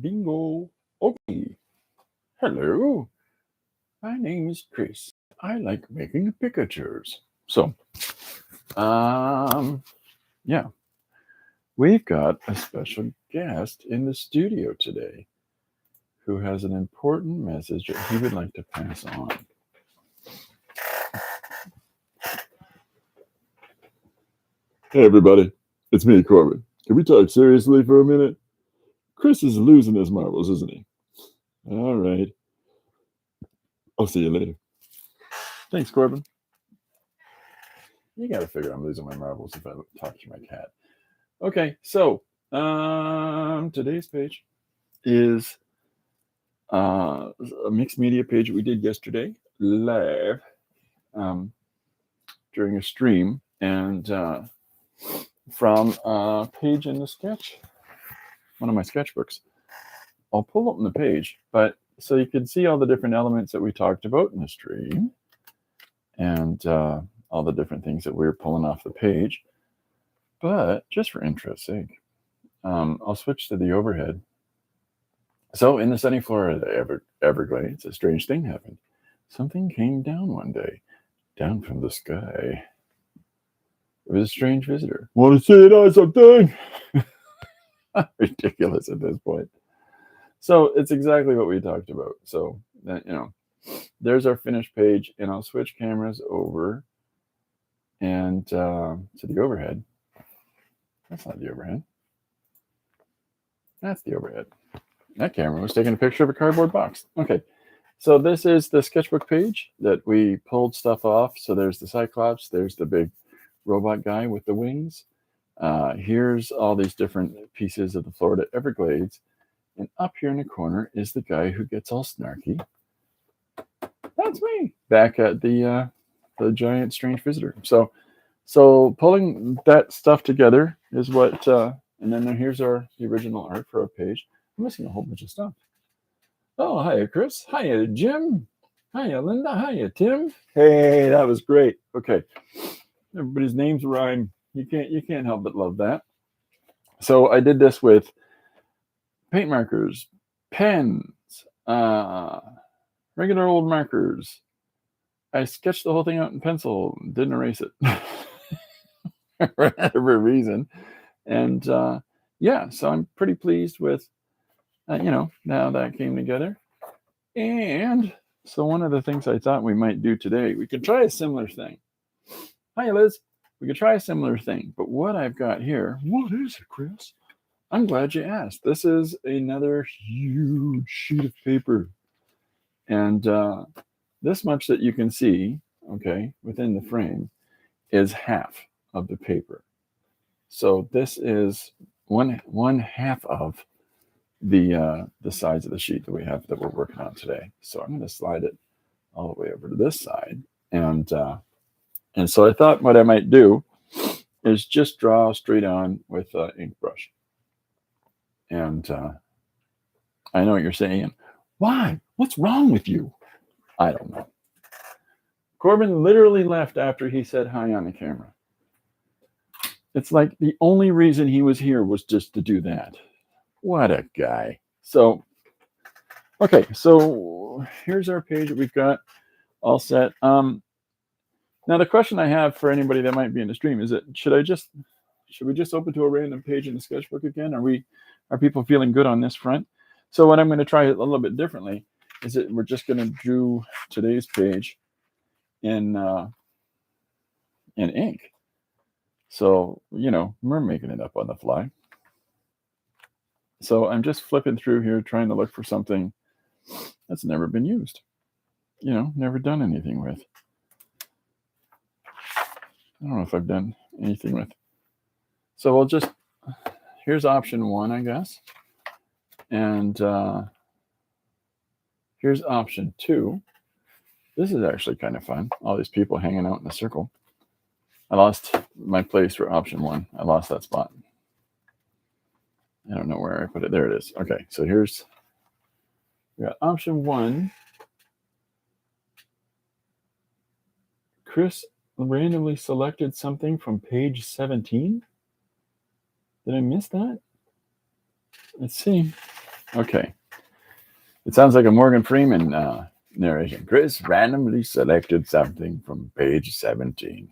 Bingo. Okay. Hello. My name is Chris. I like making pictures. So, um, yeah, we've got a special guest in the studio today who has an important message that he would like to pass on. Hey everybody, it's me, Corbin. Can we talk seriously for a minute? Chris is losing his marbles, isn't he? All right. I'll see you later. Thanks, Corbin. You got to figure I'm losing my marbles if I talk to my cat. Okay, so today's page is a mixed media page that we did yesterday live um, during a stream, and from a page in the sketch, one of my sketchbooks. I'll pull open the page, but so you can see all the different elements that we talked about in the stream, and all the different things that we were pulling off the page. But just for interest's sake, I'll switch to the overhead. So in the sunny Florida Everglades, a strange thing happened. Something came down one day, down from the sky. It was a strange visitor. Want to say it on something? Ridiculous at this point. So it's exactly what we talked about. So there's our finished page, and I'll switch cameras over and to the overhead. That's not the overhead. That's the overhead. That camera was taking a picture of a cardboard box. Okay, so this is the sketchbook page that we pulled stuff off. So there's the Cyclops, there's the big robot guy with the wings. Here's all these different pieces of the Florida Everglades. And up here in the corner is the guy who gets all snarky. That's me, back at the giant strange visitor. So pulling that stuff together is what, and then here's the original art for our page. I'm missing a whole bunch of stuff. Oh, hiya, Chris. Hiya, Jim. Hiya, Linda. Hiya, Tim. Hey, that was great. Okay, everybody's names rhyme. You can't help but love that. So I did this with paint markers, pens, regular old markers. I sketched the whole thing out in pencil, didn't erase it for whatever reason. And so I'm pretty pleased with, now that came together. And so one of the things I thought we might do today, we could try a similar thing. Hi, Liz. We could try a similar thing. But what I've got here, what is it, Chris? I'm glad you asked. This is another huge sheet of paper. And this much that you can see, okay, within the frame is half of the paper. So this is one half of the size of the sheet that we have that we're working on today. So I'm going to slide it all the way over to this side, and so I thought what I might do is just draw straight on with an ink brush. And I know what you're saying. Why? What's wrong with you? I don't know. Corbin literally left after he said hi on the camera. It's like the only reason he was here was just to do that. What a guy. So, okay, so here's our page that we've got all set. Now the question I have for anybody that might be in the stream is that should we just open to a random page in the sketchbook again? Are people feeling good on this front? So what I'm going to try a little bit differently is that we're just going to do today's page in ink. So, we're making it up on the fly. So I'm just flipping through here, trying to look for something that's never been used, never done anything with. I don't know if I've done anything with. So here's option 1, I guess. And here's option 2. This is actually kind of fun. All these people hanging out in a circle. I lost my place for option 1. I lost that spot. I don't know where I put it. There it is. Okay, so we got option 1. Chris randomly selected something from page 17. Did I miss that? Let's see. Okay. It sounds like a Morgan Freeman narration. Chris randomly selected something from page 17.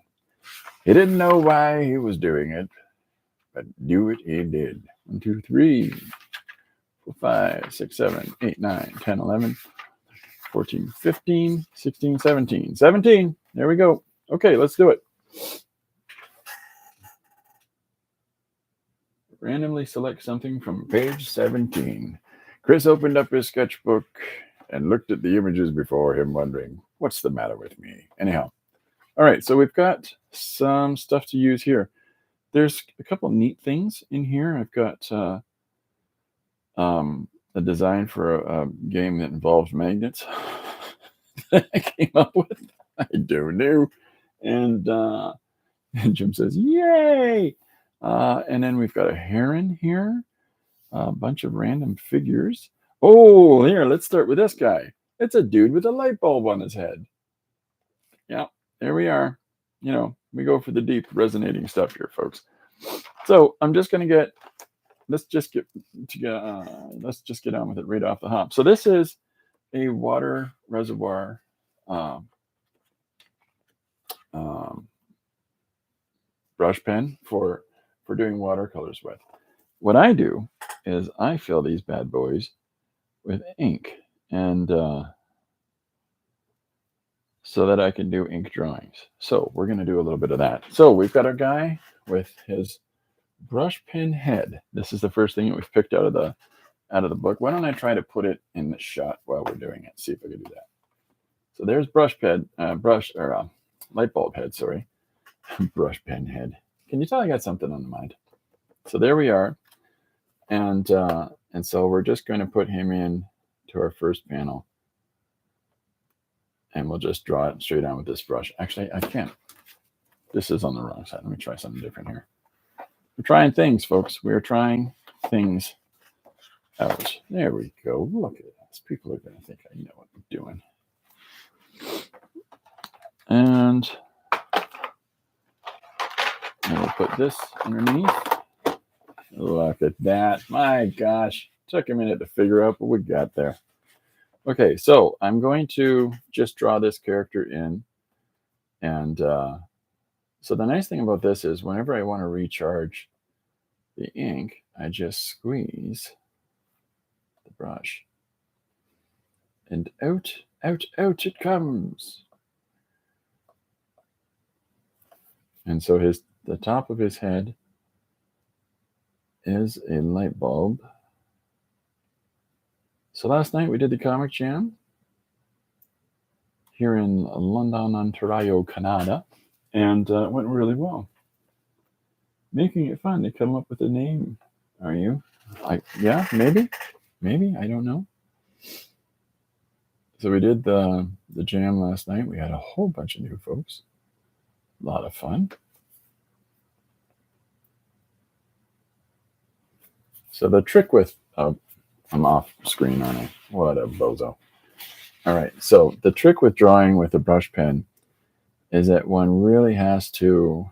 He didn't know why he was doing it, but knew it he did. 1, 2, 3, 4, 5, 6, 7, 8, 9, 10, 11, 14, 15, 16, 17. 17. There we go. Okay, let's do it. Randomly select something from page 17. Chris opened up his sketchbook and looked at the images before him, wondering, what's the matter with me? Anyhow, all right, so we've got some stuff to use here. There's a couple neat things in here. I've got a design for a game that involves magnets that I came up with. I don't know. And Jim says, yay! And then we've got a heron here, a bunch of random figures. Oh, here, let's start with this guy. It's a dude with a light bulb on his head. Yeah, there we are. You know, we go for the deep resonating stuff here, folks. So I'm just going to get, let's just get on with it right off the hop. So this is a water reservoir brush pen for doing watercolors with. What I do is I fill these bad boys with ink, and so that I can do ink drawings. So we're going to do a little bit of that. So we've got our guy with his brush pen head. This is the first thing that we've picked out of the book. Why don't I try to put it in the shot while we're doing it? See if I can do that. So there's light bulb head. Sorry, brush pen head. Can you tell I got something on the mind? So there we are, and so we're just going to put him in to our first panel, and we'll just draw it straight on with this brush. Actually, I can't. This is on the wrong side. Let me try something different here. We're trying things, folks. We're trying things out. There we go. Look at this. People are going to think I know what I'm doing. And we'll put this underneath. Look at that. My gosh. Took a minute to figure out what we got there. Okay, so I'm going to just draw this character in. And so the nice thing about this is whenever I want to recharge the ink, I just squeeze the brush. And out it comes. And so the top of his head is a light bulb. So last night we did the comic jam here in London, Ontario, Canada, and it went really well. Making it fun to come up with a name. Are you? Yeah, maybe, I don't know. So we did the jam last night. We had a whole bunch of new folks. A lot of fun. So the trick with I'm off screen, aren't I? What a bozo. All right. So the trick with drawing with a brush pen is that one really has to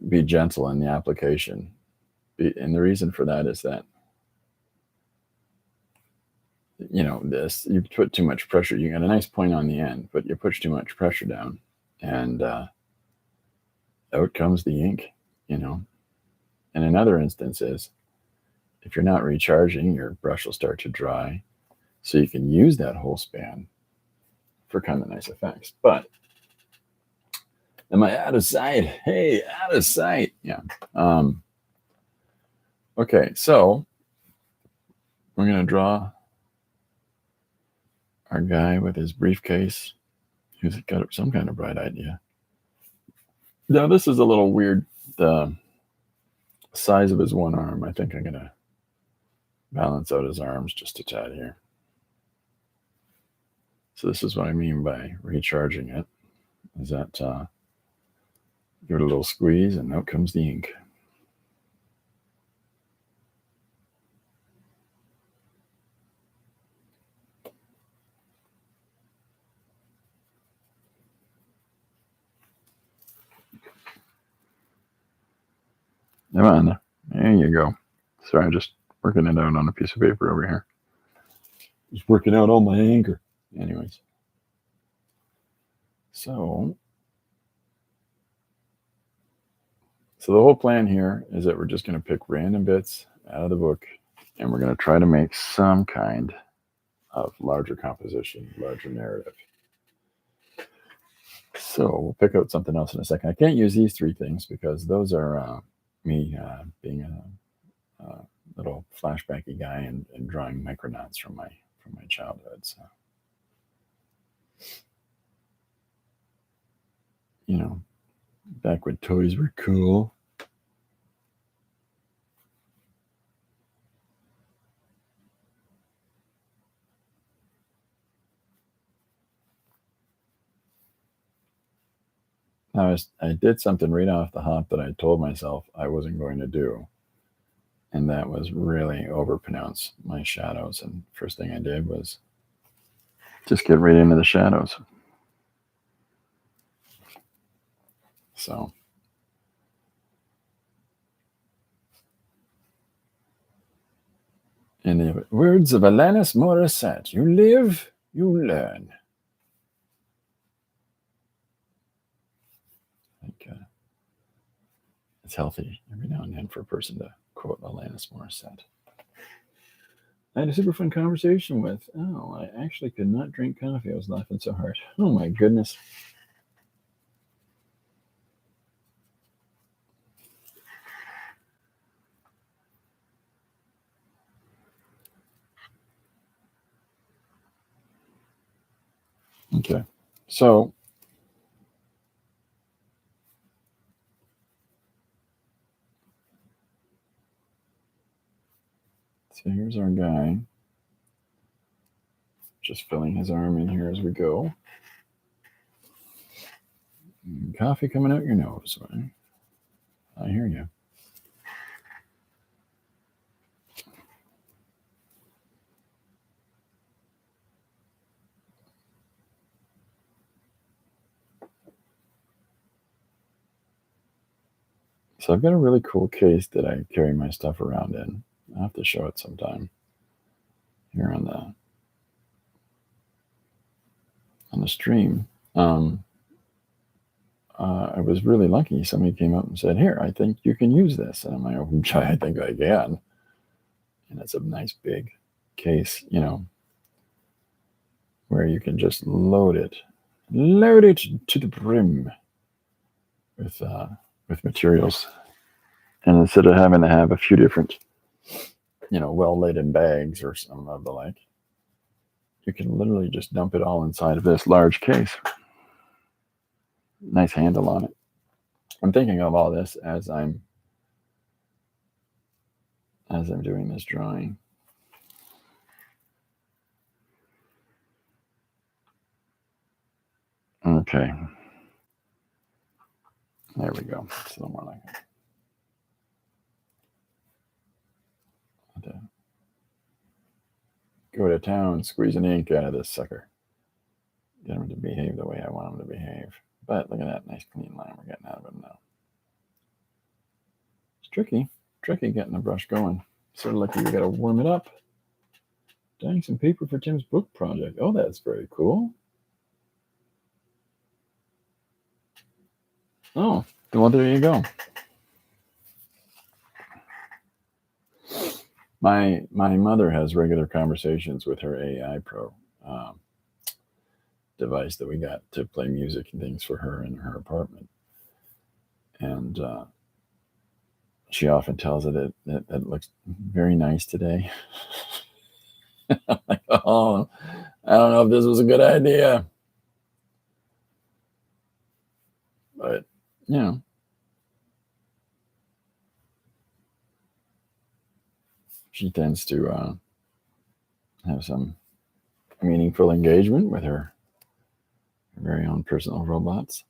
be gentle in the application. And the reason for that is that, you put too much pressure. You got a nice point on the end, but you push too much pressure down, and out comes the ink, And in other instances, if you're not recharging, your brush will start to dry. So you can use that whole span for kind of nice effects. But am I out of sight? Hey, out of sight. Yeah. Okay, so we're going to draw our guy with his briefcase who's got some kind of bright idea. Now, this is a little weird. The size of his one arm, I think I'm going to balance out his arms just a tad here. So this is what I mean by recharging it, is that give it a little squeeze and out comes the ink. Come on, there you go. Sorry, I'm just working it out on a piece of paper over here. Just working out all my anger. Anyways. So the whole plan here is that we're just going to pick random bits out of the book, and we're going to try to make some kind of larger composition, larger narrative. So we'll pick out something else in a second. I can't use these three things because those are me being a little flashbacky guy and drawing micronauts from my childhood. So, you know, back when toys were cool. I did something right off the hop that I told myself I wasn't going to do. And that was really overpronounce my shadows. And first thing I did was just get right into the shadows. So in the words of Alanis Morissette, you live, you learn. I think it's healthy every now and then for a person to quote Alanis Morissette. I had a super fun conversation with, I actually could not drink coffee. I was laughing so hard. Oh my goodness. Okay, so here's our guy. Just filling his arm in here as we go. Coffee coming out your nose, right? I hear you. So I've got a really cool case that I carry my stuff around in. I'll have to show it sometime here on the stream. I was really lucky. Somebody came up and said, "Here, I think you can use this." And I'm like, "Oh, I think I can." And it's a nice big case, where you can just load it to the brim with materials. And instead of having to have a few different, well-laden bags or some of the like, you can literally just dump it all inside of this large case. Nice handle on it. I'm thinking of all this as I'm doing this drawing. Okay. There we go. It's a little more like it. Go to town, squeezing ink out of this sucker. Get him to behave the way I want him to behave. But look at that nice clean line we're getting out of him now. It's tricky getting the brush going. Sort of like you got to warm it up. Dyeing some paper for Tim's book project. Oh, that's very cool. Oh, well, there you go. My mother has regular conversations with her AI Pro device that we got to play music and things for her in her apartment. And she often tells it that it looks very nice today. I'm like, oh, I don't know if this was a good idea. But, she tends to have some meaningful engagement with her very own personal robots.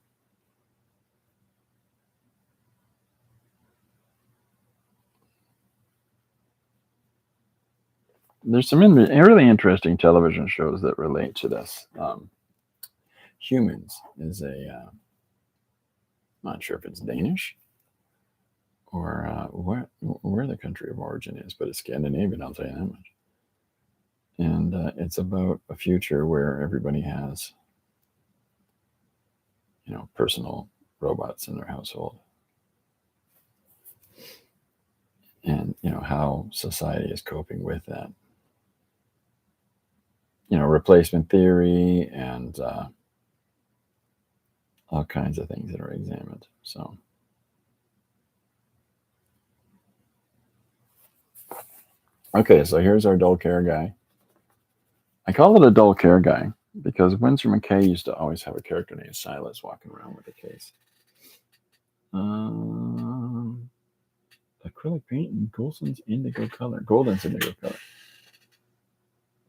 There's some really interesting television shows that relate to this. Humans is I'm not sure if it's Danish where the country of origin is, but it's Scandinavian, I'll tell you that much. And it's about a future where everybody has, personal robots in their household, and how society is coping with that. Replacement theory and all kinds of things that are examined. So, okay, so here's our dull care guy. I call it a dull care guy because Winsor McKay used to always have a character named Silas walking around with a case. Acrylic paint in Golden's indigo color.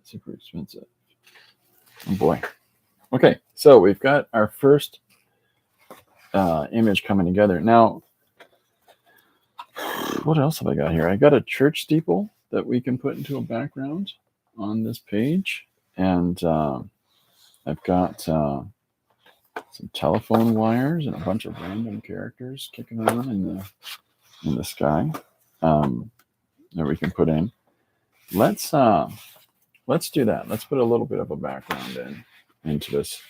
Super expensive. Oh boy. Okay, so we've got our first image coming together. Now, what else have I got here? I got a church steeple that we can put into a background on this page. And I've got some telephone wires and a bunch of random characters kicking around in the sky that we can put in. Let's do that. Let's put a little bit of a background into this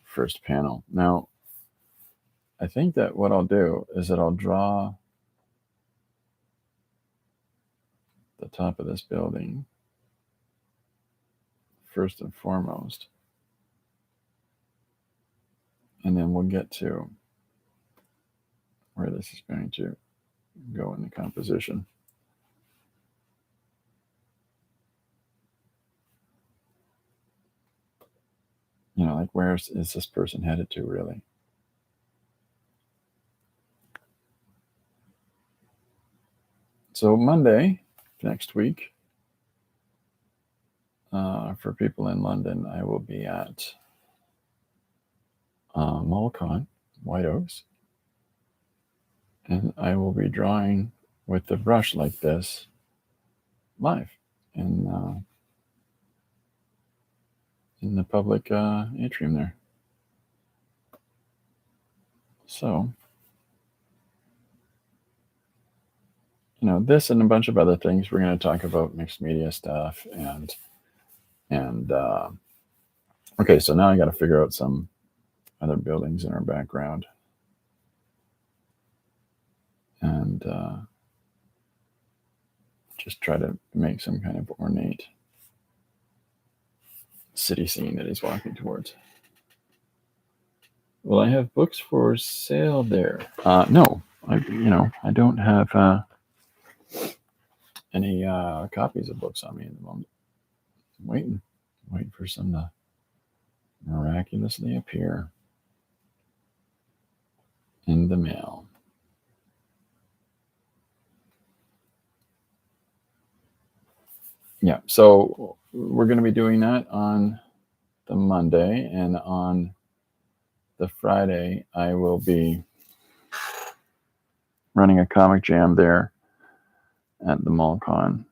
first panel. Now, I think that what I'll do is that I'll draw the top of this building first and foremost, and then we'll get to where this is going to go in the composition. Like where is this person headed to, really? So Monday, next week, for people in London, I will be at MallCon, White Oaks, and I will be drawing with the brush like this live in the public atrium there. So, this and a bunch of other things. We're going to talk about mixed media stuff and okay, so now I got to figure out some other buildings in our background. And just try to make some kind of ornate city scene that he's walking towards. Well, I have books for sale there. No, I don't have any copies of books on me at the moment. I'm waiting for some to miraculously appear in the mail. Yeah, so we're going to be doing that on the Monday, and on the Friday, I will be running a comic jam there at the MallCon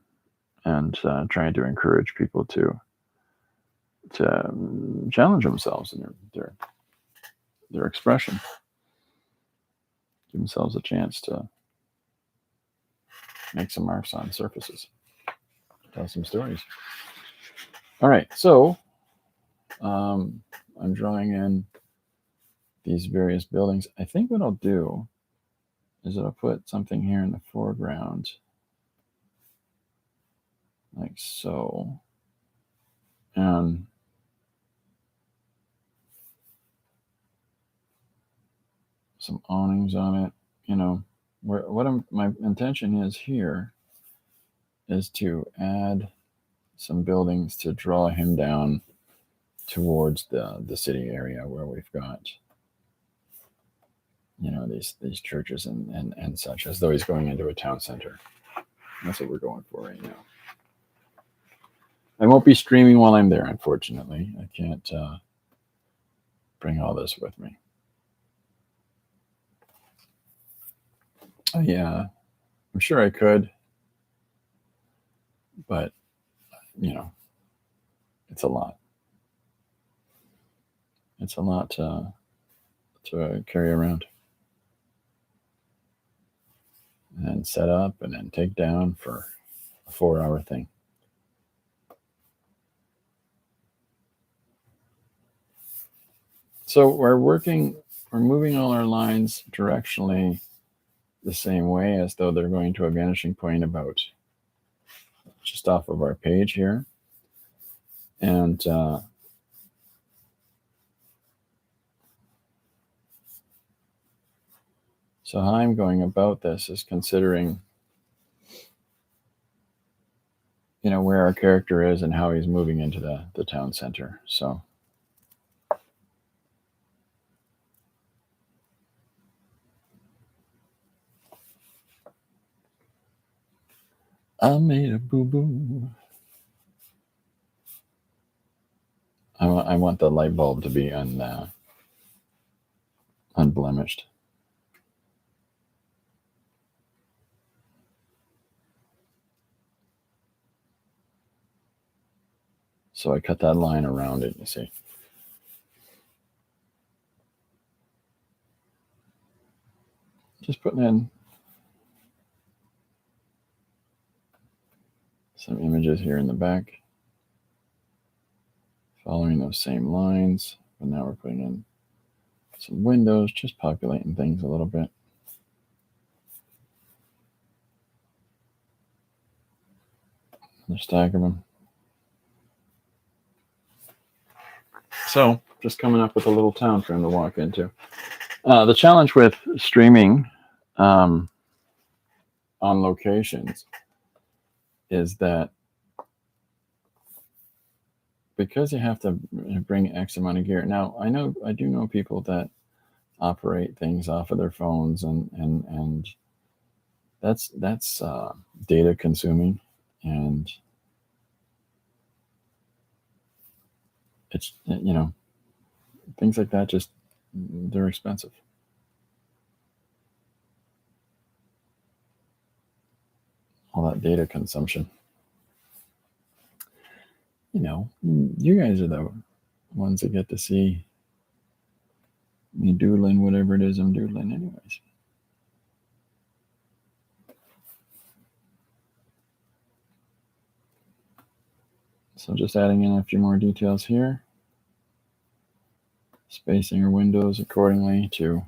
and trying to encourage people to challenge themselves in their expression, give themselves a chance to make some marks on surfaces, tell some stories. All right, so I'm drawing in these various buildings. I think what I'll do is I'll put something here in the foreground, like so, and some awnings on it. My intention is here is to add some buildings to draw him down towards the city area where we've got these churches and such, as though he's going into a town center. That's what we're going for right now. I won't be streaming while I'm there, unfortunately. I can't bring all this with me. Yeah, I'm sure I could, but it's a lot. It's a lot to carry around. and then set up and then take down for a 4-hour thing. So we're moving all our lines directionally the same way as though they're going to a vanishing point about just off of our page here. And so how I'm going about this is considering, where our character is and how he's moving into the town center. So I made a boo-boo. I want the light bulb to be unblemished. So I cut that line around it, you see. Just putting in some images here in the back, following those same lines, but now we're putting in some windows, just populating things a little bit. Another stack of them. So just coming up with a little town for him to walk into. The challenge with streaming on locations is that because you have to bring X amount of gear. Now, I do know people that operate things off of their phones, and that's data consuming, and it's, things like that, just, they're expensive. All that data consumption. You guys are the ones that get to see me doodling whatever it is I'm doodling anyways. So just adding in a few more details here. Spacing our windows accordingly to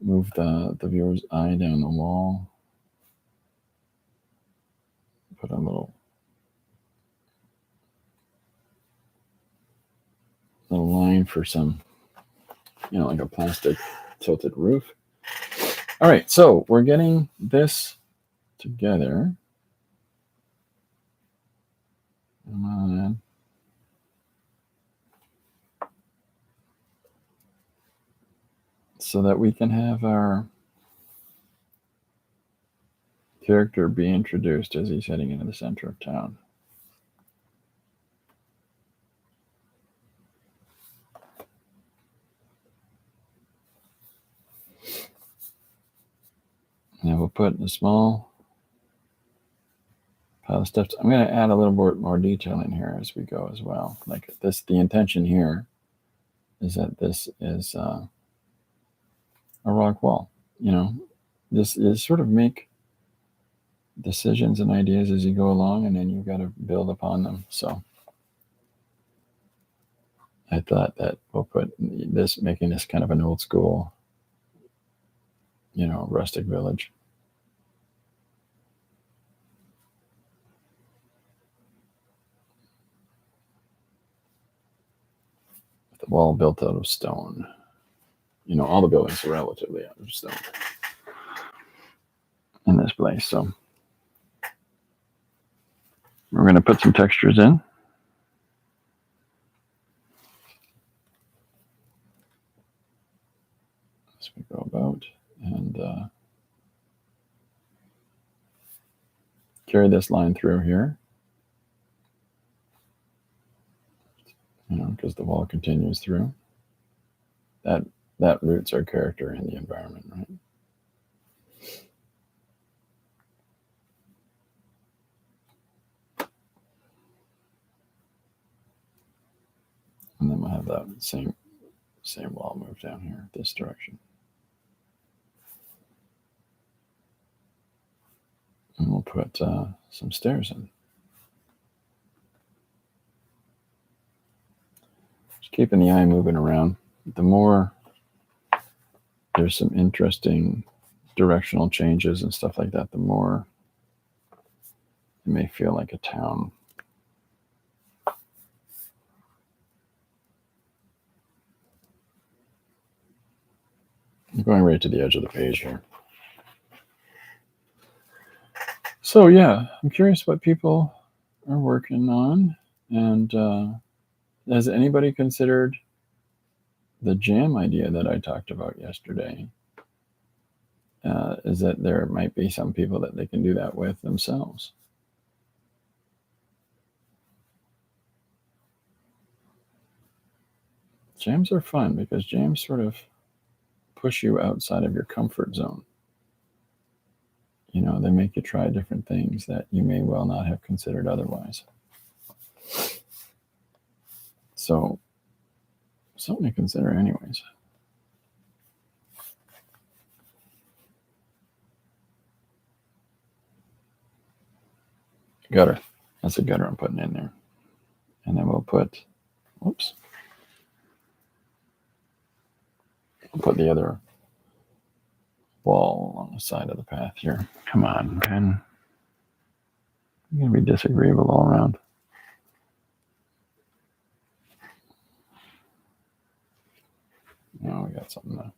move the viewer's eye down the wall. Put a little line for some, like a plastic tilted roof. All right, so we're getting this together. Come on. So that we can have our character be introduced as he's heading into the center of town. Now we'll put a small pile of steps. I'm going to add a little more detail in here as we go as well. Like this, the intention here is that this is a rock wall. This is sort of make decisions and ideas as you go along, and then you've got to build upon them. So I thought that we'll put this, making this kind of an old school, rustic village. With the wall built out of stone. All the buildings are relatively out of stone in this place. So we're going to put some textures in. As we go about, and carry this line through here, because the wall continues through. That roots our character in the environment, right? And then we'll have that same wall move down here, this direction. And we'll put some stairs in. Just keeping the eye moving around. The more there's some interesting directional changes and stuff like that, the more it may feel like a town. I'm going right to the edge of the page here. So yeah, I'm curious what people are working on. And has anybody considered the jam idea that I talked about yesterday? Is that there might be some people that they can do that with themselves. Jams are fun because jams sort of push you outside of your comfort zone. You know, they make you try different things that you may well not have considered otherwise. So, something to consider, anyways. Gutter. That's a gutter I'm putting in there. And then we'll put, whoops. We'll put the other wall on the side of the path here. Come on, pen. You're going to be disagreeable all around. Now we got something there.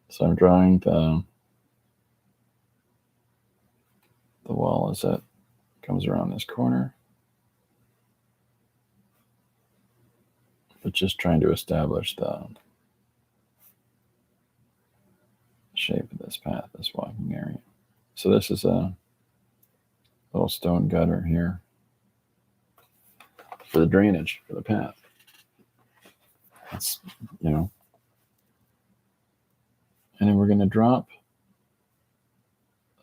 So I'm drawing the wall as it comes around this corner. But just trying to establish the shape of this path, this walking area. So this is a little stone gutter here for the drainage for the path. That's, you know. And then we're going to drop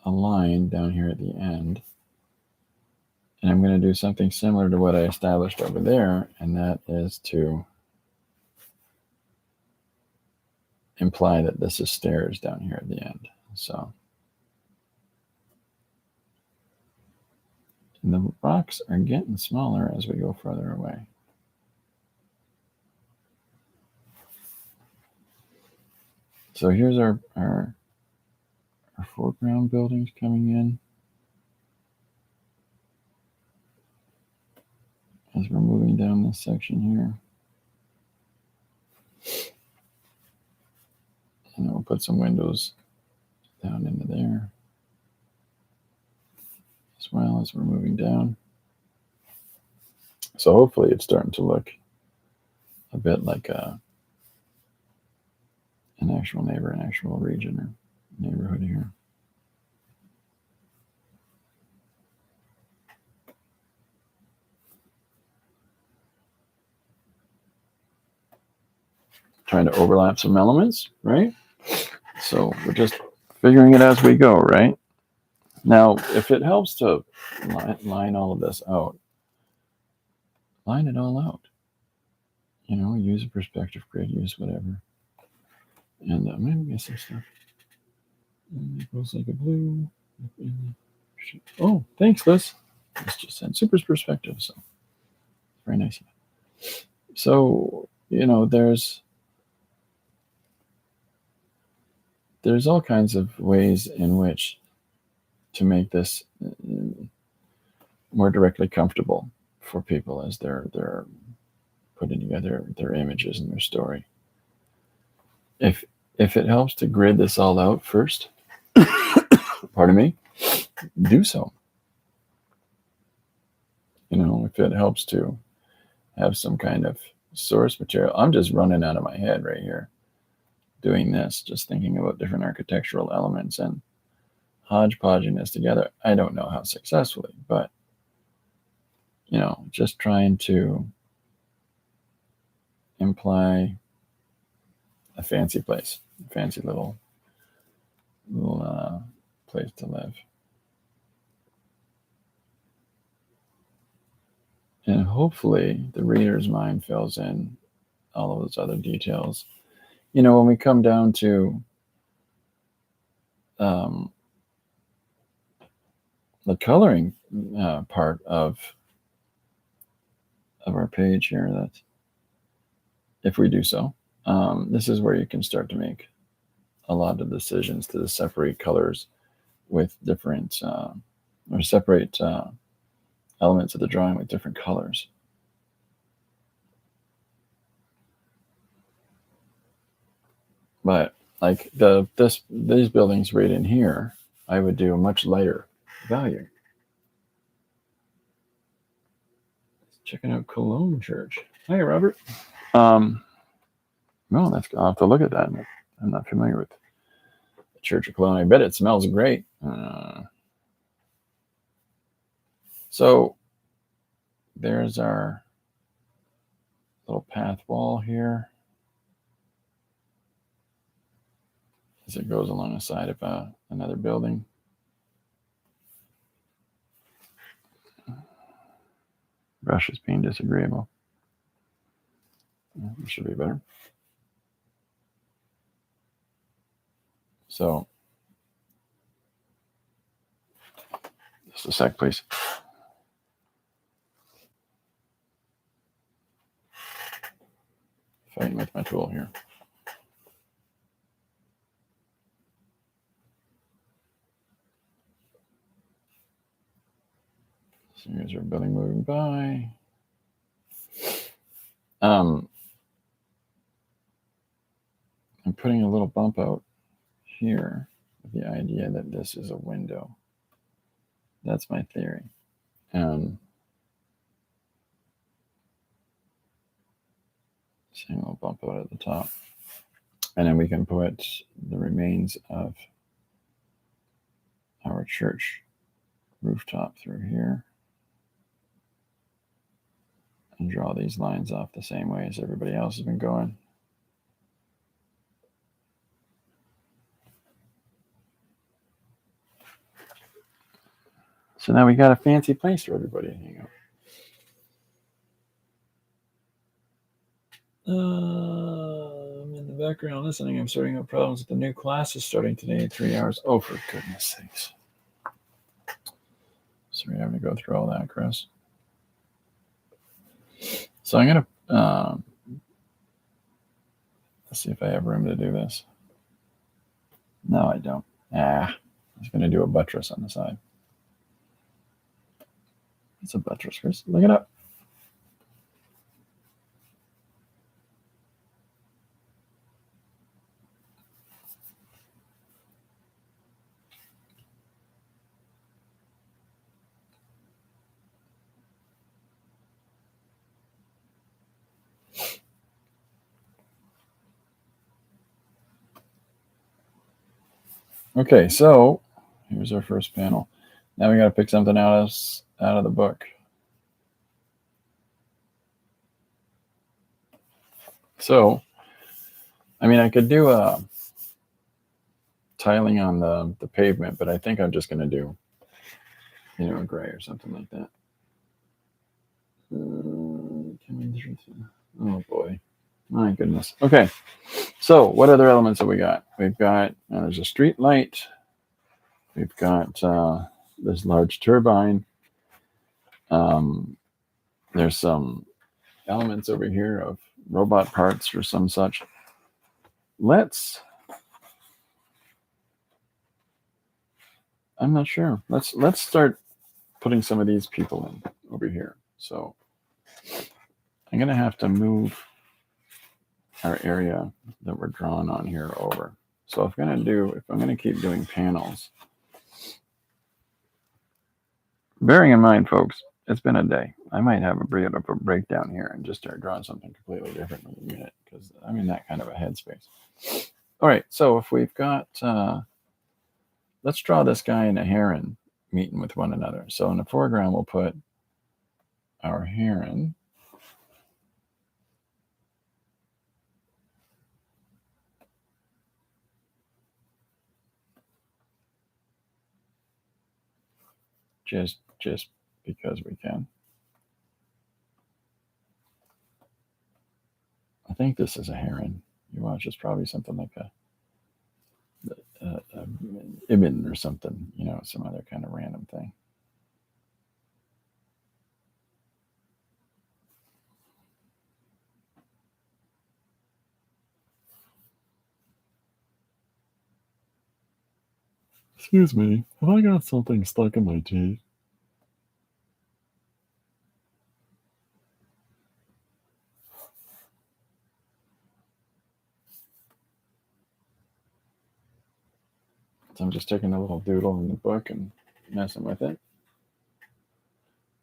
a line down here at the end. And I'm going to do something similar to what I established over there, and that is to imply that this is stairs down here at the end. So, and the rocks are getting smaller as we go further away. So here's our foreground buildings coming in as we're moving down this section here. And then we'll put some windows down into there as well as we're moving down. So hopefully it's starting to look a bit like an actual neighbor, an actual region or neighborhood here. Trying to overlap some elements, right? So we're just figuring it as we go, right? Now, if it helps to line all of this out, line it all out. You know, use a perspective grid, use whatever. And maybe get some stuff. And it goes like a blue. Oh, thanks, Liz. It's just said super perspective, so very nice. So, you know, there's all kinds of ways in which to make this more directly comfortable for people as they're putting together their images and their story. If it helps to grid this all out first, pardon me, do so. You know, if it helps to have some kind of source material, I'm just running out of my head right here doing this, just thinking about different architectural elements and hodgepodging this together. I don't know how successfully, but, you know, just trying to imply a fancy place, a fancy little place to live. And hopefully the reader's mind fills in all of those other details. You know, when we come down to the coloring part of our page here, that if we do so, this is where you can start to make a lot of decisions to separate colors with different or separate elements of the drawing with different colors. But like these buildings right in here, I would do a much lighter value. Checking out Cologne Church. Hi, Robert. No, I'll have to look at that. I'm not familiar with the Church of Cologne. I bet it smells great. So there's our little path wall here as it goes along the side of another building. Brush is being disagreeable. It should be better. So, just a sec, please. Fighting with my tool here. So here's our building moving by. I'm putting a little bump out here with the idea that this is a window. That's my theory. Saying a little bump out at the top. And then we can put the remains of our church rooftop through here and draw these lines off the same way as everybody else has been going. So now we got a fancy place for everybody to hang out. I'm in the background listening. I'm sorting out problems with the new classes starting today in 3 hours. Oh, for goodness sakes. Sorry, having to go through all that, Chris. So I'm going to let's see if I have room to do this. No, I don't. I was going to do a buttress on the side. It's a buttress, Chris. Look it up. Okay, so here's our first panel. Now we got to pick something out of the book. So, I mean, I could do a tiling on the pavement, but I think I'm just going to do, you know, a gray or something like that. Oh boy, my goodness. Okay, so what other elements have we got? We've got there's a street light. We've got this large turbine. There's some elements over here of robot parts or some such. I'm not sure. Let's start putting some of these people in over here. So I'm gonna have to move our area that we're drawing on here over. So if I'm gonna keep doing panels, bearing in mind, folks, it's been a day. I might have a bit of a breakdown here and just start drawing something completely different in a minute because I'm in that kind of a headspace. All right, so if we've got, let's draw this guy and a heron meeting with one another. So in the foreground, we'll put our heron. Just because we can. I think this is a heron. You watch, it's probably something like a ibin or something, some other kind of random thing. Excuse me, have I got something stuck in my teeth? So I'm just taking a little doodle in the book and messing with it.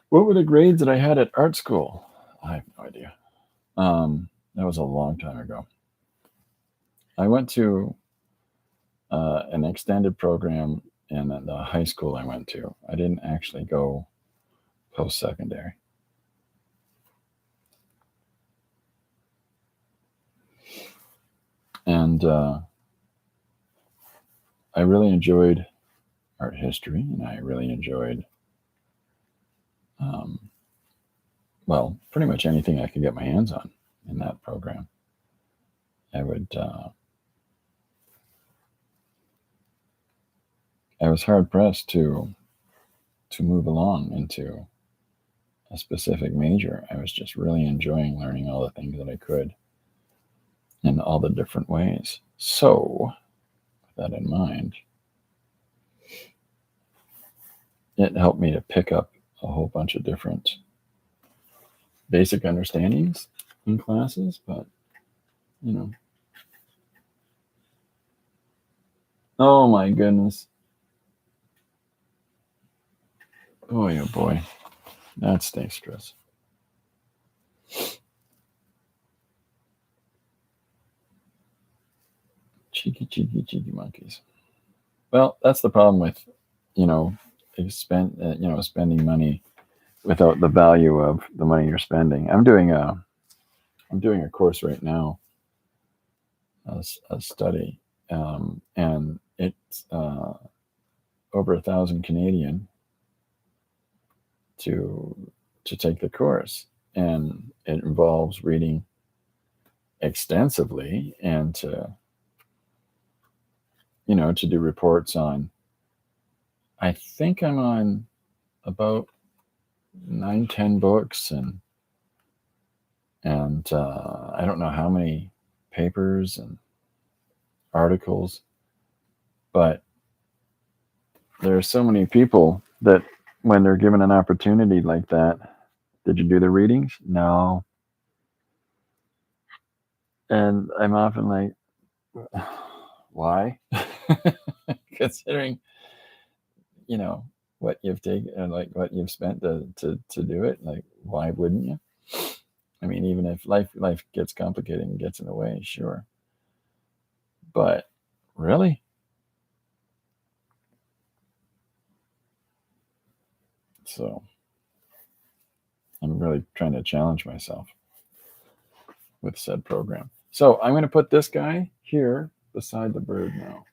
What were the grades that I had at art school? I have no idea. That was a long time ago. I went to an extended program in the high school I went to. I didn't actually go post-secondary. And I really enjoyed art history, and I really enjoyed, well, pretty much anything I could get my hands on in that program. I was hard pressed to move along into a specific major. I was just really enjoying learning all the things that I could in all the different ways. So, with that in mind, it helped me to pick up a whole bunch of different basic understandings in classes, but oh my goodness. Boy, oh boy. That's dexterous. Cheeky monkeys. Well, that's the problem with, spending money without the value of the money you're spending. I'm doing a course right now, a study, and it's over 1,000 Canadian to take the course, and it involves reading extensively and to do reports on. I think I'm on about 9-10 books, and I don't know how many papers and articles, but there are so many people that when they're given an opportunity like that, did you do the readings? No. And I'm often like, why? Considering, what you've taken and like what you've spent to do it, like, why wouldn't you? I mean, even if life gets complicated and gets in the way, sure. But really? So I'm really trying to challenge myself with said program. So I'm going to put this guy here beside the bird now.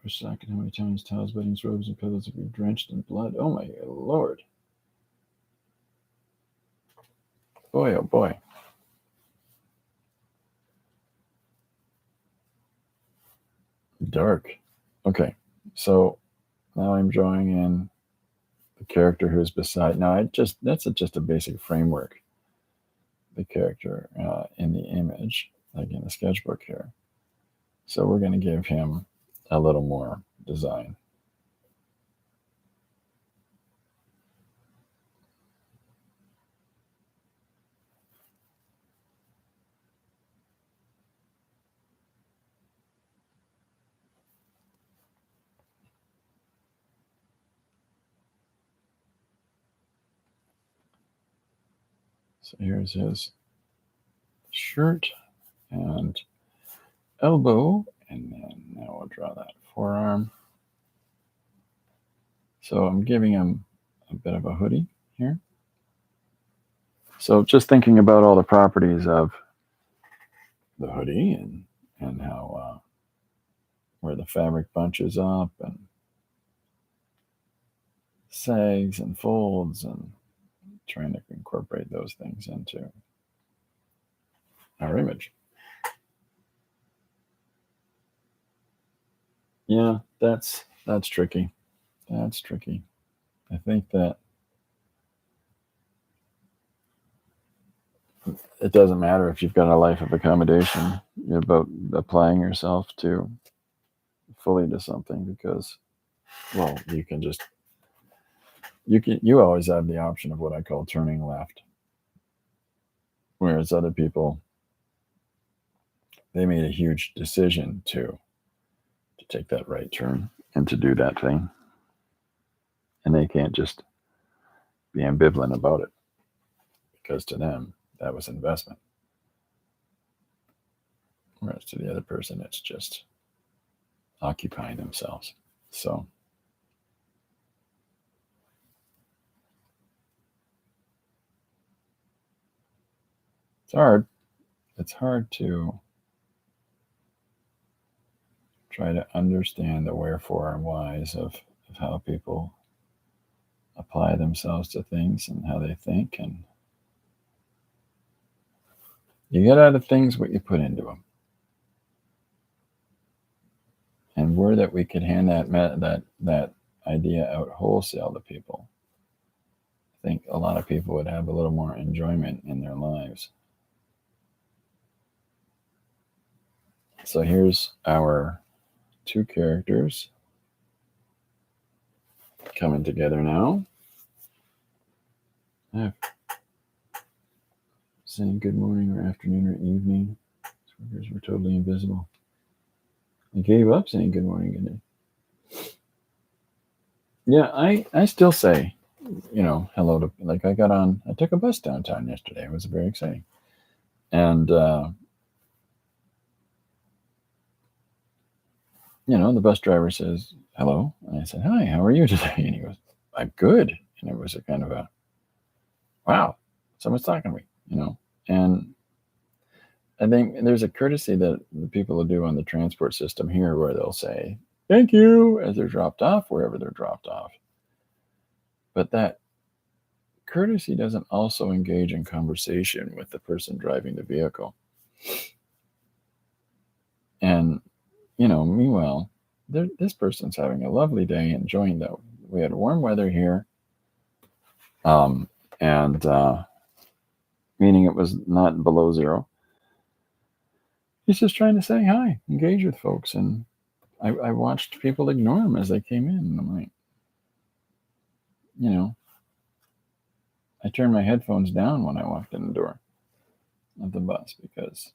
For a second, how many times towels, beddings, robes, and pillows have you drenched in blood? Oh my Lord. Boy, oh boy. Dark. Okay, so now I'm drawing in the character who's beside. Now, that's just a basic framework. The character in the image, like in the sketchbook here. So we're going to give him a little more design. So here's his shirt and elbow, and then now we'll draw that forearm. So I'm giving him a bit of a hoodie here. So just thinking about all the properties of the hoodie and how where the fabric bunches up and sags and folds and trying to incorporate those things into our image. Yeah, that's tricky. That's tricky. I think that it doesn't matter if you've got a life of accommodation. You're about applying yourself to fully to something because, well, you always have the option of what I call turning left. Whereas other people, they made a huge decision to take that right turn and to do that thing. And they can't just be ambivalent about it because to them, that was investment. Whereas to the other person, it's just occupying themselves. So it's hard. It's hard to try to understand the wherefore and whys of how people apply themselves to things and how they think. And you get out of things what you put into them. And were that we could hand that idea out wholesale to people, I think a lot of people would have a little more enjoyment in their lives. So here's our two characters coming together now. Saying good morning or afternoon or evening. Workers were totally invisible. I gave up saying good morning, good day. Yeah, I still say, hello to, like I took a bus downtown yesterday. It was very exciting. And, the bus driver says, hello. And I said, hi, how are you today? And he goes, I'm good. And it was a kind of a, wow, someone's talking to me, and I think there's a courtesy that the people will do on the transport system here where they'll say, thank you, as they're dropped off, wherever they're dropped off. But that courtesy doesn't also engage in conversation with the person driving the vehicle. And, meanwhile, this person's having a lovely day, enjoying that. We had warm weather here. And meaning it was not below zero. He's just trying to say hi, engage with folks. And I watched people ignore him as they came in. And I'm like, I turned my headphones down when I walked in the door of the bus because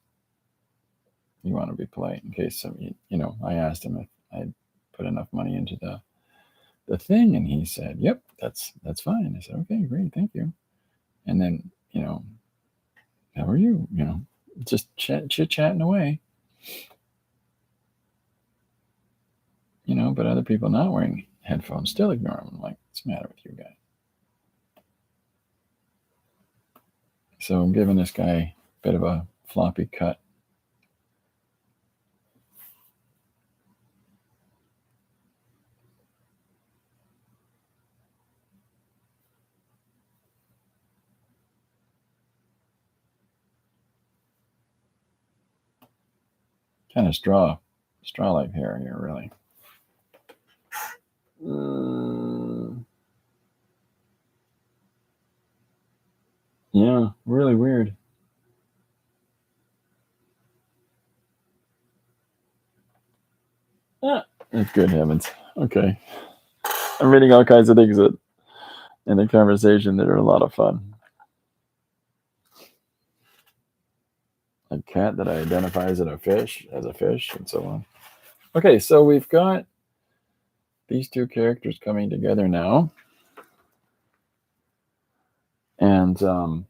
you want to be polite in case I asked him if I'd put enough money into the thing, and he said, yep, that's fine. I said, okay, great, thank you. And then, how are you? Just chit-chatting away. But other people not wearing headphones still ignore him. I'm like, what's the matter with you guys? So I'm giving this guy a bit of a floppy cut. Kind of straw-like hair here, really. Yeah, really weird. Good heavens. Okay. I'm reading all kinds of things in the conversation that are a lot of fun. A cat that identifies as a fish, and so on. Okay, so we've got these two characters coming together now. And trying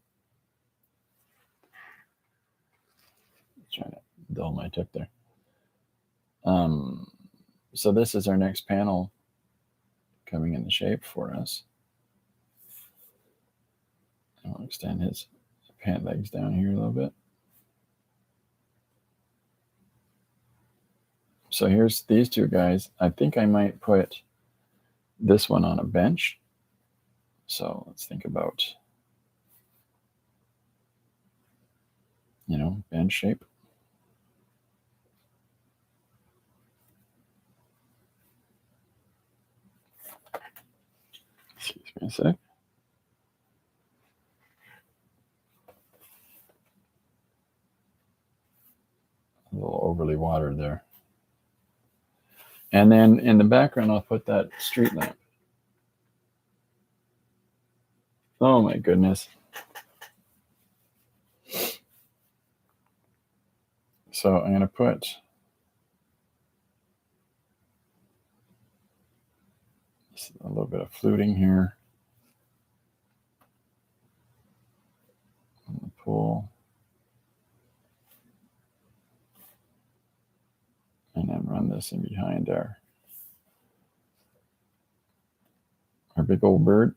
to dull my tip there. So this is our next panel coming into shape for us. I'll extend his pant legs down here a little bit. So here's these two guys. I think I might put this one on a bench. So let's think about bend shape. Excuse me a sec. A little overly watered there. And then in the background, I'll put that street lamp. Oh my goodness. So I'm going to put a little bit of fluting here on the pool. And then run this in behind our big old bird.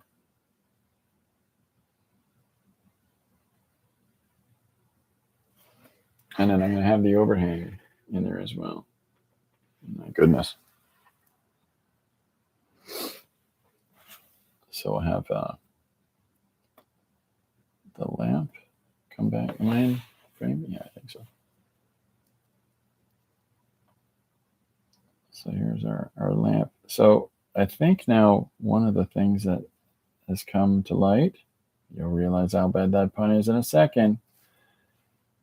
And then I'm going to have the overhang in there as well. My goodness. So I'll have the lamp come back. Am I in frame? Yeah, I think so. So here's our lamp. So I think now one of the things that has come to light, you'll realize how bad that pun is in a second,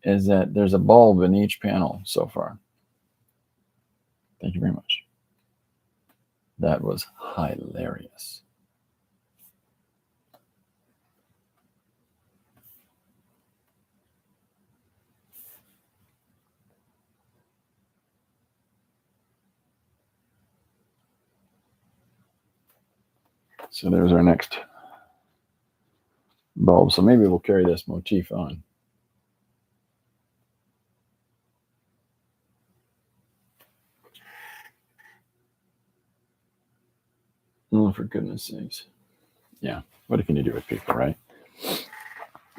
is that there's a bulb in each panel so far. Thank you very much. That was hilarious. So there's our next bulb. So maybe we'll carry this motif on. Oh, for goodness sakes. Yeah, what can you do with people, right?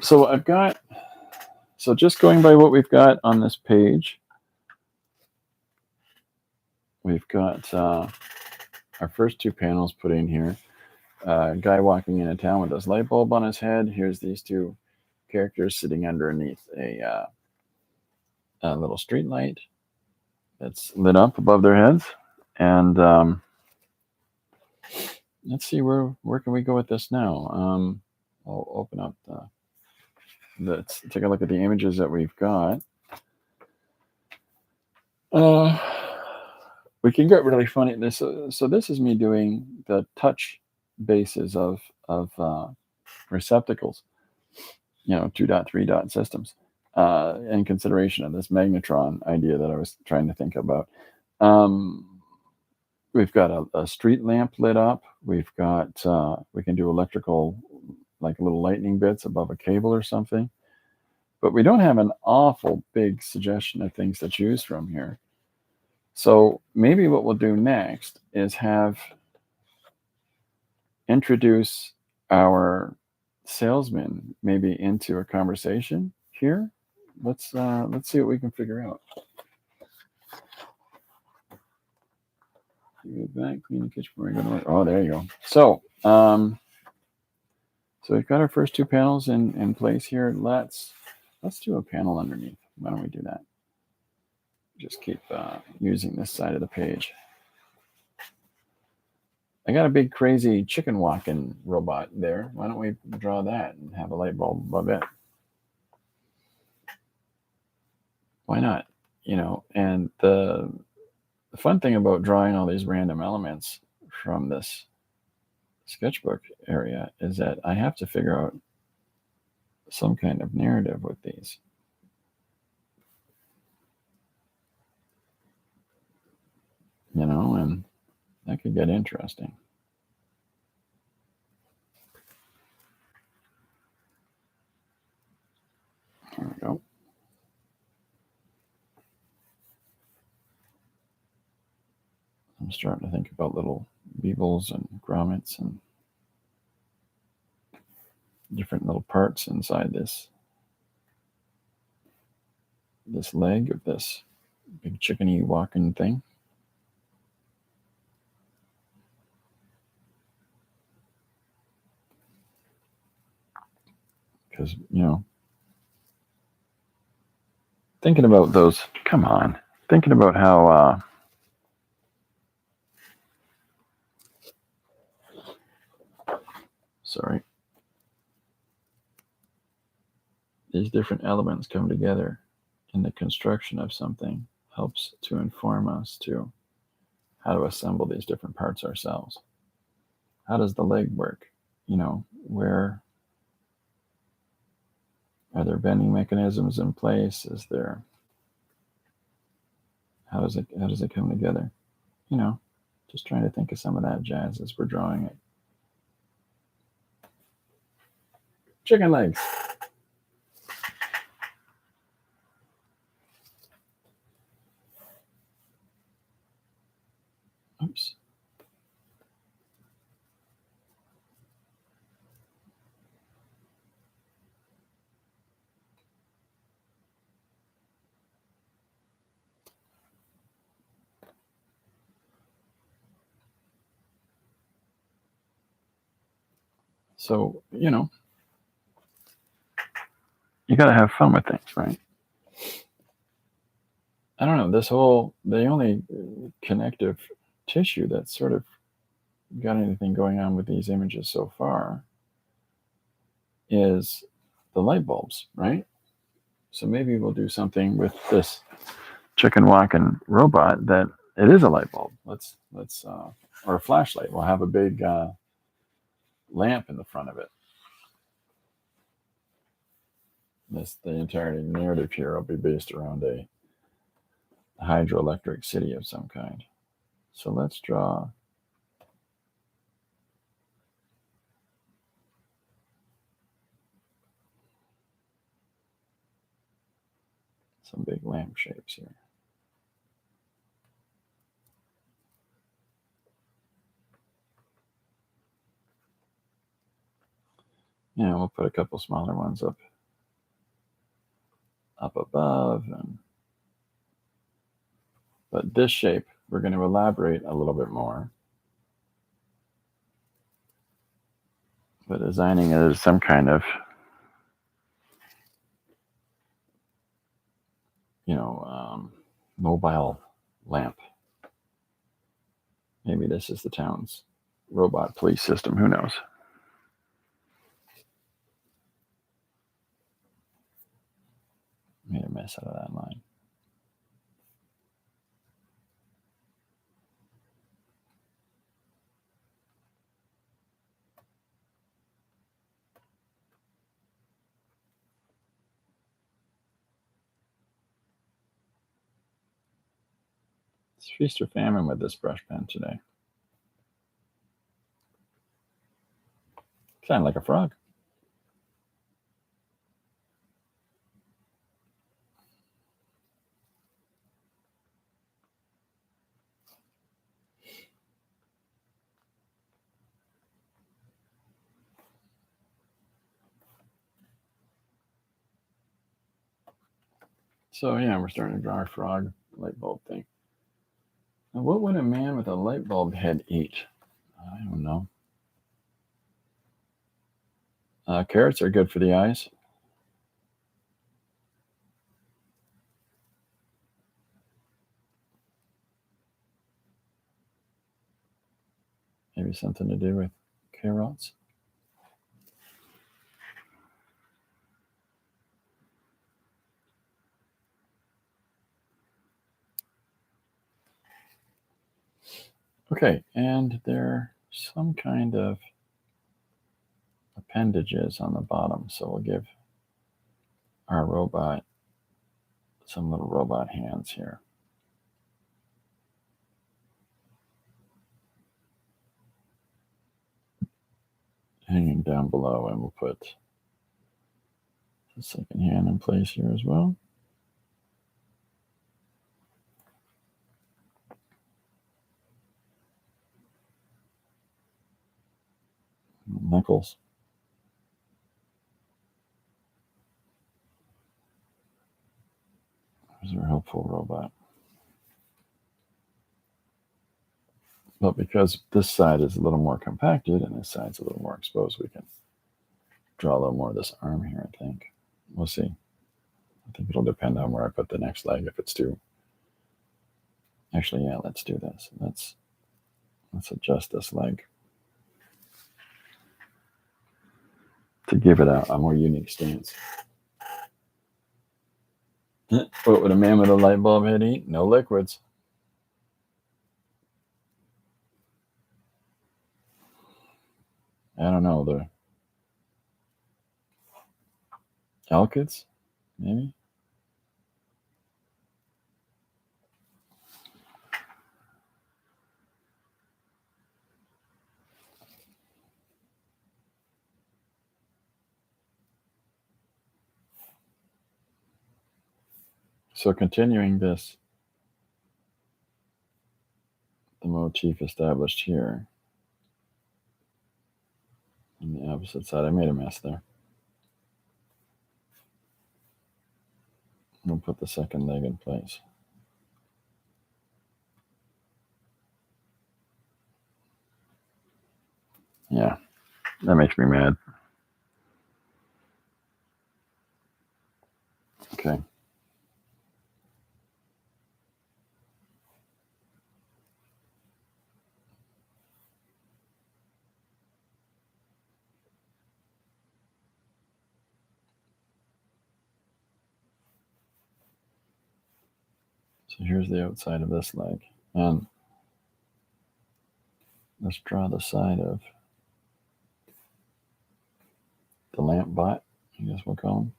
So just going by what we've got on this page, we've got our first two panels put in here. A guy walking into town with his light bulb on his head. Here's these two characters sitting underneath a little street light that's lit up above their heads. And let's see, where can we go with this now? I'll open up let's take a look at the images that we've got. We can get really funny. So this is me doing the touch bases of receptacles, 2.3 dot systems, in consideration of this magnetron idea that I was trying to think about. We've got a street lamp lit up. We've got, we can do electrical, like little lightning bits above a cable or something. But we don't have an awful big suggestion of things to choose from here. So maybe what we'll do next is introduce our salesman maybe into a conversation here. Let's see what we can figure out. Go back, clean the kitchen before I go to work. Oh, there you go. So we've got our first two panels in place here. Let's do a panel underneath. Why don't we do that? Just keep using this side of the page. I got a big crazy chicken walking robot there. Why don't we draw that and have a light bulb above it? Why not? And the fun thing about drawing all these random elements from this sketchbook area is that I have to figure out some kind of narrative with these. And that could get interesting. There we go. I'm starting to think about little beagles and grommets and different little parts inside this leg of this big chickeny walking thing. Because, thinking about those. Come on, thinking about how. Sorry. These different elements come together in the construction of something helps to inform us to how to assemble these different parts ourselves. How does the leg work? Where are there bending mechanisms in place? Is there how does it come together? Just trying to think of some of that jazz as we're drawing it. Chicken legs. Oops. So, you got to have fun with things, right? I don't know. The only connective tissue that's sort of got anything going on with these images so far is the light bulbs, right? So maybe we'll do something with this chicken walking robot that it is a light bulb. Let's or a flashlight. We'll have a big lamp in the front of it. The entire narrative here will be based around a hydroelectric city of some kind. So let's draw some big lamp shapes here. Yeah, we'll put a couple smaller ones up above, but this shape we're going to elaborate a little bit more. But designing it as some kind of mobile lamp. Maybe this is the town's robot police system. Who knows? Made a mess out of that line. It's feast or famine with this brush pen today. Sound like a frog. So yeah, we're starting to draw our frog light bulb thing. Now, what would a man with a light bulb head eat? I don't know. Carrots are good for the eyes. Maybe something to do with carrots. Okay, and there's some kind of appendages on the bottom, so we'll give our robot some little robot hands here. Hanging down below, and we'll put the second hand in place here as well. Knuckles. There's our helpful robot. But because this side is a little more compacted and this side's a little more exposed, we can draw a little more of this arm here, I think. We'll see. I think it'll depend on where I put the next leg. If it's too. Actually, yeah, let's do this. Let's adjust this leg to give it a more unique stance. What would a man with a light bulb head eat? No liquids. I don't know. The alkids, maybe? So continuing this, the motif established here on the opposite side. I made a mess there. We'll put the second leg in place. Yeah, that makes me mad. Okay. So here's the outside of this leg. And let's draw the side of the lamp bot, I guess we'll call him.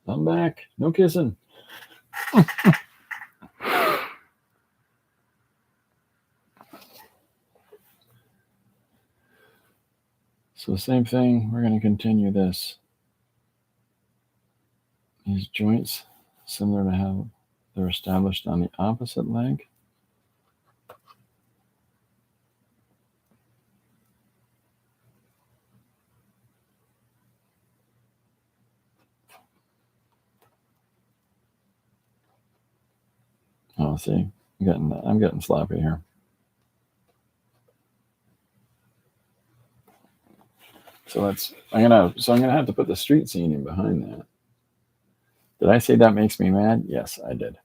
I'm back. No kissing. So same thing, we're going to continue this. These joints, similar to how they're established on the opposite leg. Oh, see, I'm getting sloppy here. So I'm gonna have to put the street scene in behind that. Did I say that makes me mad? Yes, I did.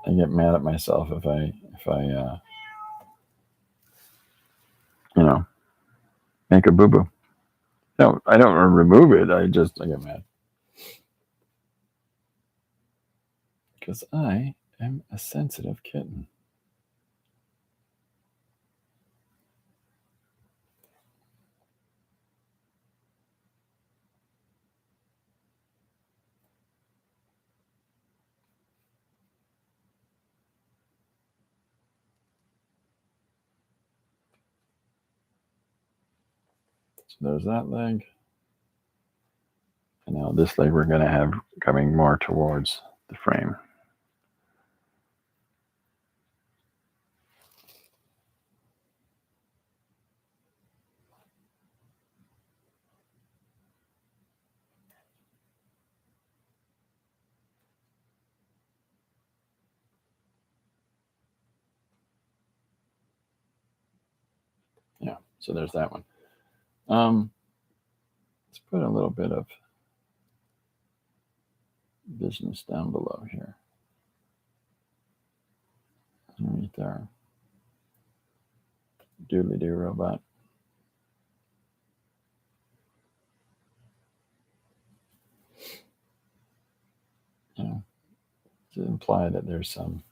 I get mad at myself if I make a boo boo. No, I don't remove it. I get mad because I am a sensitive kitten. So there's that leg. And now this leg we're going to have coming more towards the frame. Yeah, so there's that one. Let's put a little bit of business down below here. Underneath our doodly-doo robot. To imply that there's some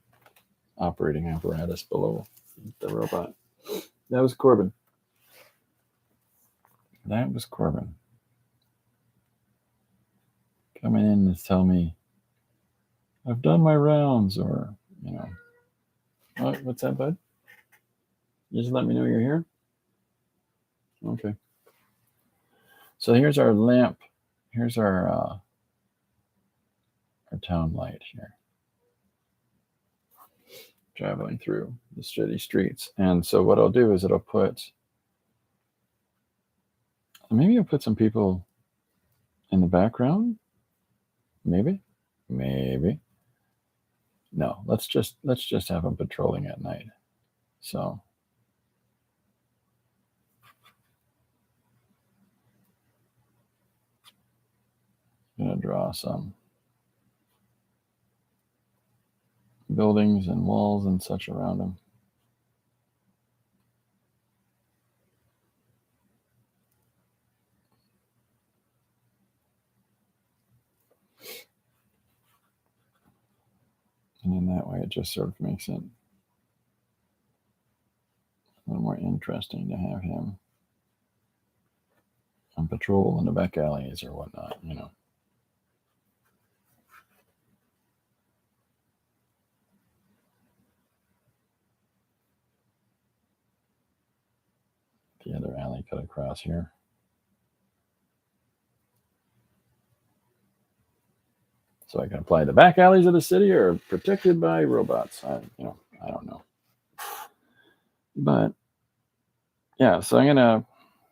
operating apparatus below the robot. That was Corbin. Coming in to tell me, I've done my rounds, or, what's that, bud? You just let me know you're here? Okay. So here's our lamp. Here's our town light here. Traveling through the city streets. And so what I'll do is maybe I'll put some people in the background. Maybe. No, let's just have them patrolling at night. So. I'm going to draw some buildings and walls and such around them. And in that way, it just sort of makes it a little more interesting to have him on patrol in the back alleys or whatnot, you know. The other alley cut across here. So I can apply the back alleys of the city are protected by robots. I don't know. But yeah, so I'm gonna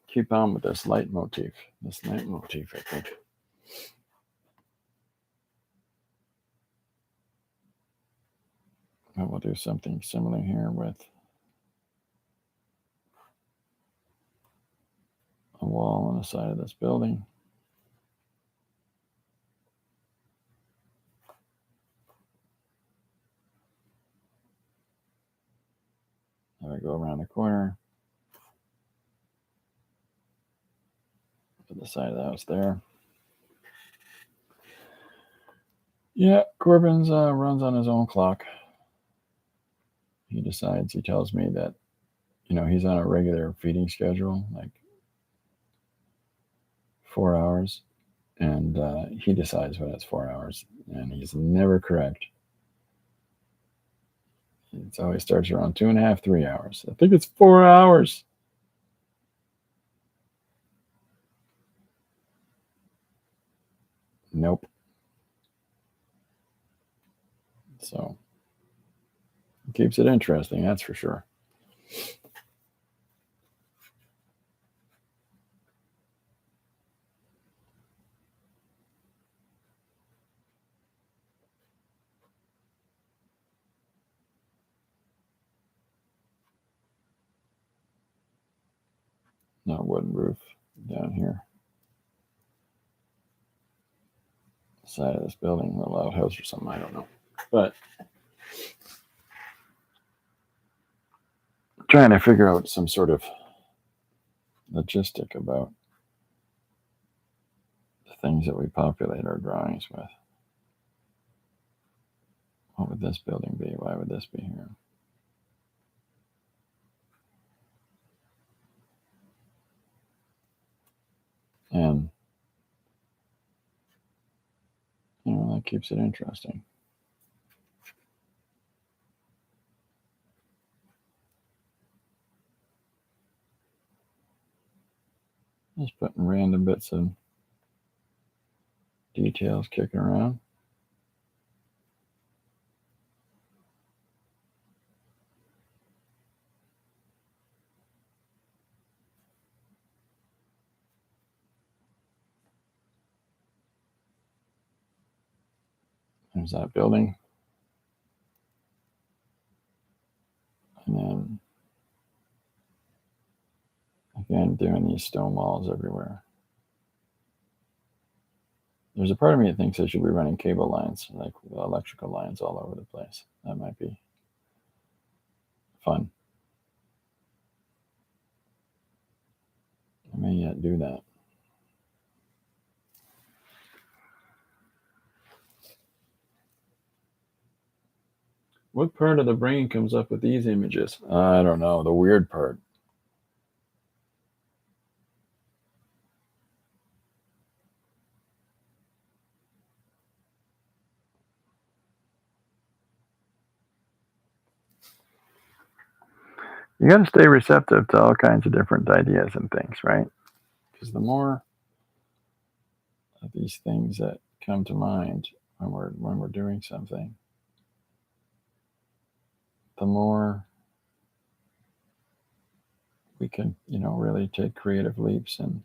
keep on with this light motif. I think. And we'll do something similar here with a wall on the side of this building. Then I go around the corner. Put the side of the house there. Yeah, Corbin's runs on his own clock. He tells me that, he's on a regular feeding schedule, like 4 hours. And he decides when it's 4 hours. And he's never correct. It always starts around 2.5, 3 hours. I think it's 4 hours. Nope. So it keeps it interesting, that's for sure. Not wooden roof down here. Side of this building, a loud house or something, I don't know. But trying to figure out some sort of logistic about the things that we populate our drawings with. What would this building be? Why would this be here? And that keeps it interesting. Just putting random bits of details kicking around. There's that building. And then, again, doing these stone walls everywhere. There's a part of me that thinks I should be running cable lines, like electrical lines all over the place. That might be fun. I may yet do that. What part of the brain comes up with these images? I don't know, the weird part. You got to stay receptive to all kinds of different ideas and things, right? Because the more of these things that come to mind when we're doing something, the more we can, really take creative leaps and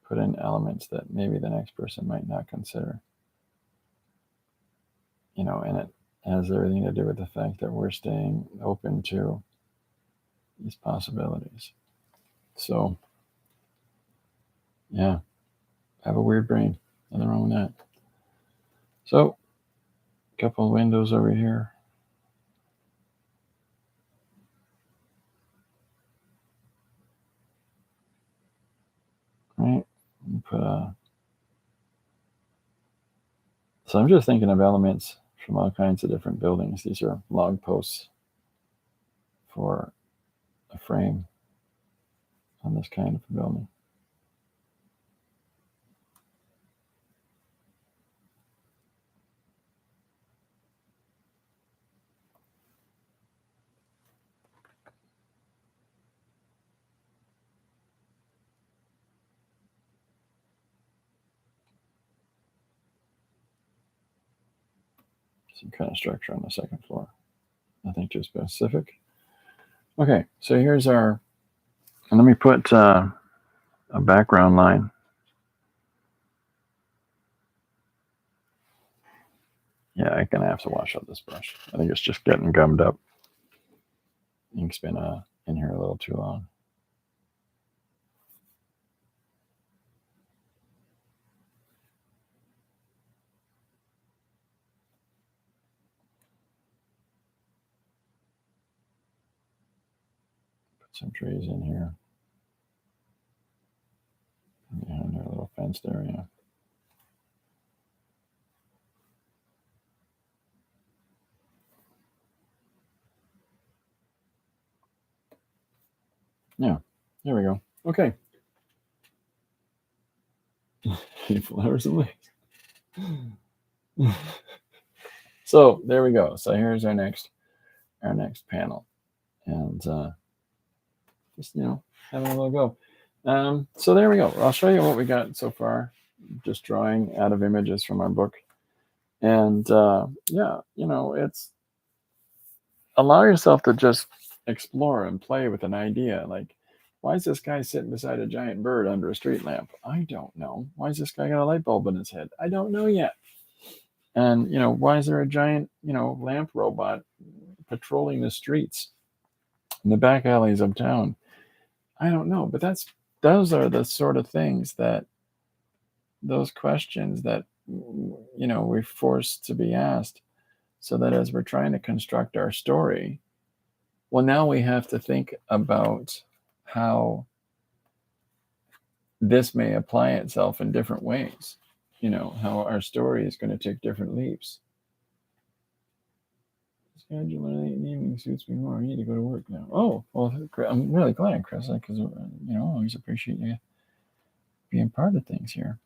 put in elements that maybe the next person might not consider. And it has everything to do with the fact that we're staying open to these possibilities. So, yeah, have a weird brain. Nothing wrong with that. So, a couple of windows over here. Right? Put a. So I'm just thinking of elements from all kinds of different buildings. These are log posts for a frame on this kind of a building. Some kind of structure on the second floor. Nothing too specific. Okay, so here's our, and let me put a background line. Yeah, I'm gonna have to wash out this brush. I think it's just getting gummed up. Ink's been in here a little too long. Put some trees in here. Behind our little fenced area. Yeah, there we go. Okay. Flowers and leaves. So there we go. So here's our next panel, and just having a little go. So there we go. I'll show you what we got so far. Just drawing out of images from our book, and yeah, it's allow yourself to just explore and play with an idea. Like, why is this guy sitting beside a giant bird under a street lamp? I don't know. Why is this guy got a light bulb in his head? I don't know yet. And why is there a giant lamp robot patrolling the streets in the back alleys of town? I don't know. But those are the sort of things those questions that we're forced to be asked, so that as we're trying to construct our story, well, now we have to think about how this may apply itself in different ways. How our story is going to take different leaps. Schedule in the evening suits me more. I need to go to work now. Oh, well, I'm really glad, Chris, because I always appreciate you being part of things here.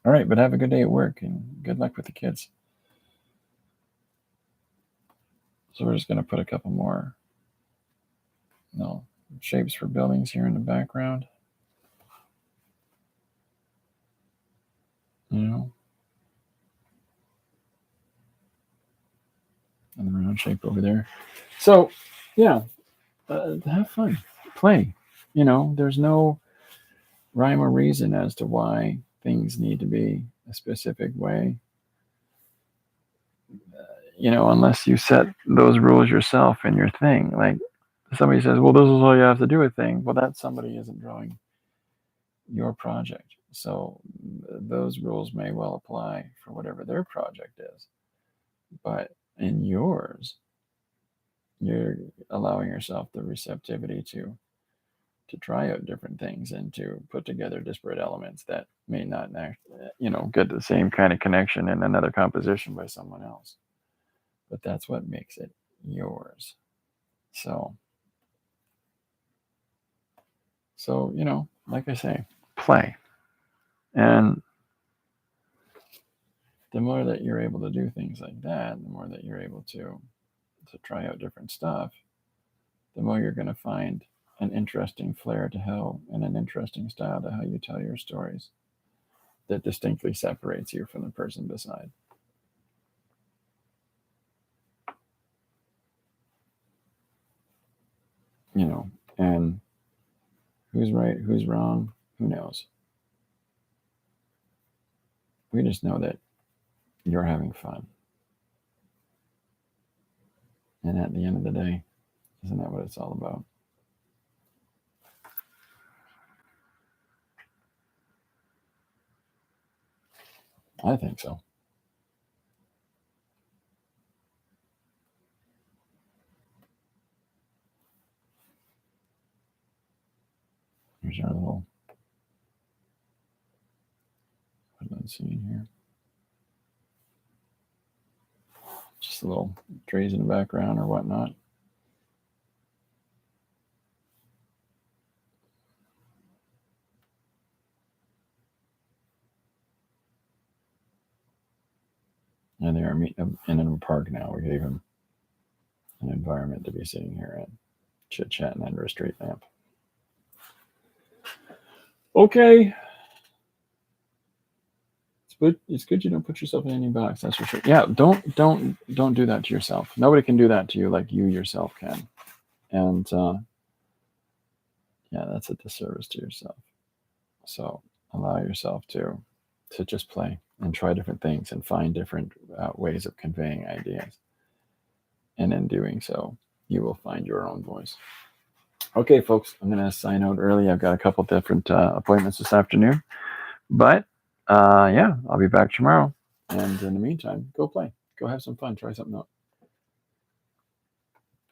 All right, but have a good day at work and good luck with the kids. So we're just going to put a couple more shapes for buildings here in the background. And the round shape over there. So, yeah, have fun, play. There's no rhyme or reason as to why things need to be a specific way. Unless you set those rules yourself in your thing. Like somebody says, well, this is all you have to do with thing. Well, that somebody isn't drawing your project. So those rules may well apply for whatever their project is. But in yours, you're allowing yourself the receptivity to try out different things and to put together disparate elements that may not get the same kind of connection in another composition by someone else. But that's what makes it yours. So like I say, play. And the more that you're able to do things like that, the more that you're able to try out different stuff, the more you're going to find an interesting flair to how and an interesting style to how you tell your stories that distinctly separates you from the person beside. And who's right, who's wrong, who knows? We just know that you're having fun. And at the end of the day, isn't that what it's all about? I think so. Here's our little scene here. Just a little trees in the background or whatnot. And they are meeting in a park now. We gave him an environment to be sitting here in, chit-chatting under a street lamp. Okay. It's good you don't put yourself in any box, that's for sure. Yeah, don't do that to yourself. Nobody can do that to you like you yourself can. And yeah, that's a disservice to yourself. So allow yourself to just play and try different things and find different ways of conveying ideas. And in doing so, you will find your own voice. Okay, folks, I'm going to sign out early. I've got a couple different appointments this afternoon. But yeah, I'll be back tomorrow. And in the meantime, go play. Go have some fun. Try something out.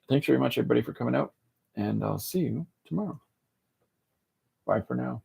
Thanks very much, everybody, for coming out. And I'll see you tomorrow. Bye for now.